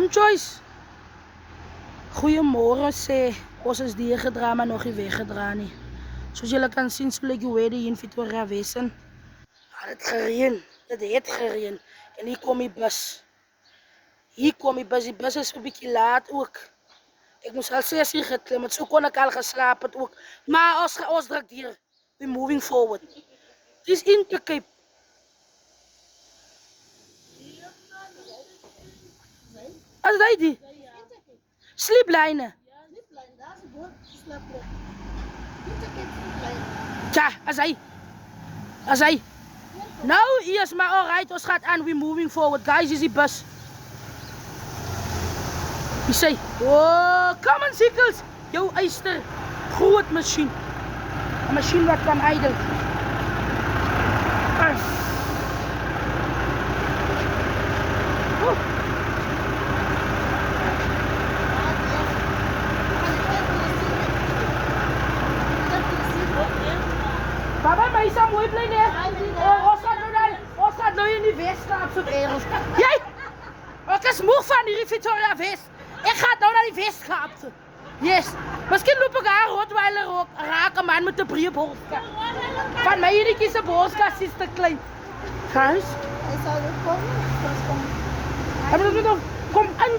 Joyce. Goeiemorgen sê. Ons is deurgedra maar nog nie weggedra nie. Soos julle kan sien, so lyk die weather hier in Pretoria Wesen. Het gereën. Dit het gereën. En hier kom die bus. Hier kom die bus. Die bus is 'n bietjie laat ook. Ek moes al 6 uur geklim het. So kon ek al geslaap het ook. Maar ons druk deur. We're moving forward. Dis Intercape. As jy die sleeplyne. Tja, as hy. Nou, yes, maar alright, ons gaat aan. We're moving forward. Guys, is die bus. Die sê, oh, come on, Sikkels. Jou eyster, groot machine. 'n Machine wat kan idle. Papa, maar is dat mooi blij, nee? Ons gaat nou in die Westkaap op ergens. Jij? Ik is moe van die Pretoria West. Ik ga nou naar die Westkaap. Yes. Misschien loop ik aan Rottweiler ook. Raak een man met de brievenboodschap. Van mij hier is de boodschap is te klein. Guys? Hij zou er komen. Kom aan.